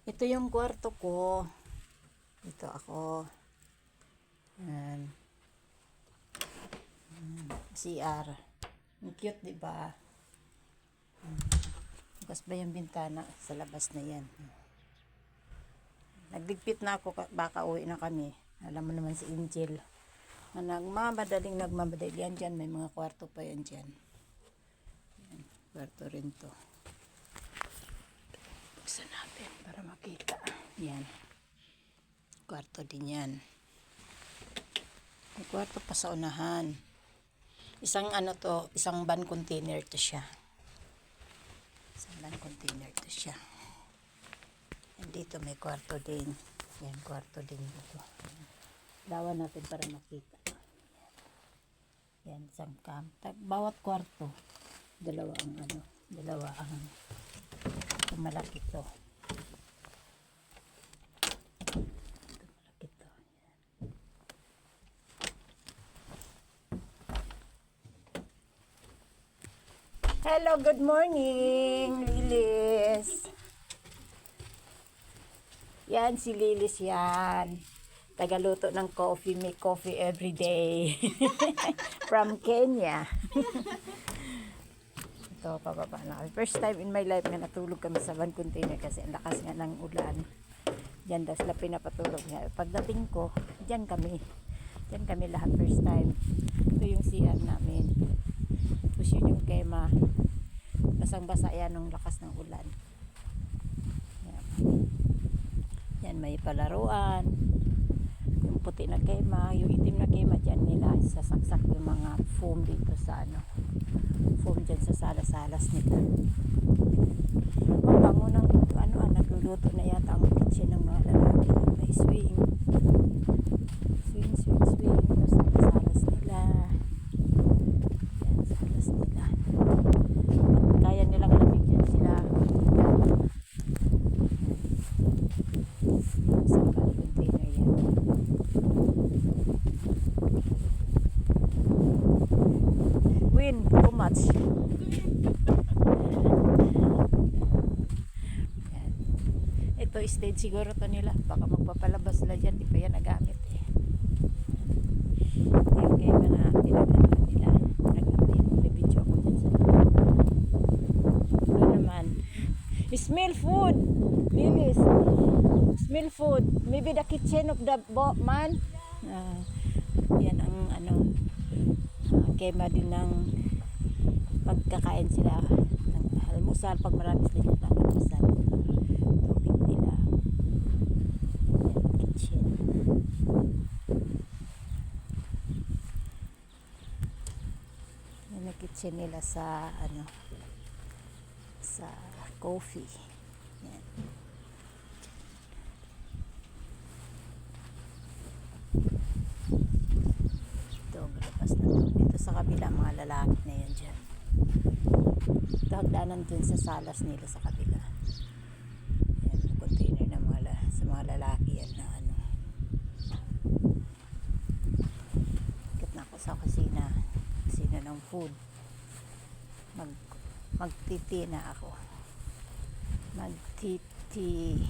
Ito yung kwarto ko. Ito ako. Yan. CR. Ang cute, diba? Bukas ba yung bintana? Sa labas na yan. Nagligpit na ako. Baka uwi na kami. Alam mo naman si Angel. Nagmamadali yan dyan. May mga kwarto pa yan dyan. Yan. Kwarto rin to. Buksan natin para makita. Yan. Kwarto din yan. May kwarto pa sa unahan. Isang van container to siya. Isang van container to siya. And dito may kwarto din. Yan, kwarto din dito. Lawan natin para makita. Yan, isang bawat kwarto. Dalawa ang malaki to. Hello, good morning, Lilis. Yan, si Lilis yan. Tagaluto ng coffee, make coffee every day. From Kenya. Ito, pababa na. First time in my life na natulog kami sa van container kasi ang lakas nga ng ulan. Diyan daw sila pinapatulog nga. Pagdating ko, diyan kami. Diyan kami lahat first time. Ito yung CR namin. Tapos yun yung kema. Basang-basa yan ng lakas ng ulan. Yan. Yan, may palaruan. Yung puti na kema, yung itim na kema dyan nila. Sasaksak yung mga foam dito sa foam dyan sa salas-salas nila. Bango ng nagluluto na yata ang kitchen ng mga lalaki. May swing. Swing. Tapos salas nila. Yan, salas nila. Kaya nilang labigyan sila. Isang van container yan. Wind, too much. Yan. Ito stage siguro to nila. Baka magpapalabas sila dyan. Di pa yan nagamit eh. Ito yung kaya na pinagano nila. Nag-video ako dyan sa ito naman. Smell food. Lilis. Smell food. Maybe the kitchen of the man. Yan ang kema din ng pagkakain sila ng almusal pag marami sila yung almusal. Tubig nila. Yan, kitchen. Yan ang kitchen nila sa sa coffee. Yan. Ito, malapas na ito. Dito sa kabila, mga lalaki na yan dyan. Ito, hagdanan dun sa salas nila sa kabila. Yan, container na sa mga lalaki yan na Ikot na ako sa kusina ng food. Magtiti na ako. Magtiti.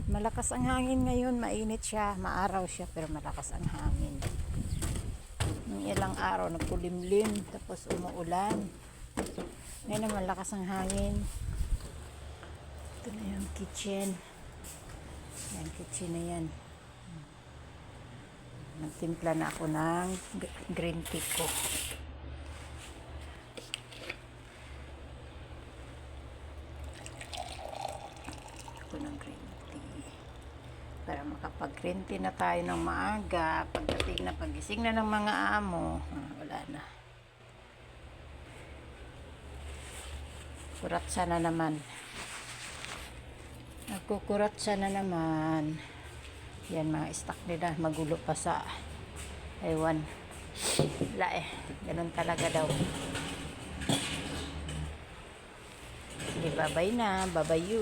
Malakas ang hangin ngayon. Mainit siya. Maaraw siya pero malakas ang hangin. Nung ilang araw nagkulimlim tapos umuulan. Ngayon naman malakas ang hangin. Ito na yung kitchen. Yan, kitchen na yan. Nagtimpla na ako ng green tea ko. Ng green tea para makapag-green tea na tayo ng maaga pagdating na pagising na ng mga amo. Wala na, kuratsa na naman, nagkukuratsa na naman. Yan mga stock nila, magulo pa sa ewan ganun talaga daw. Sige, bye bye na, bye bye you.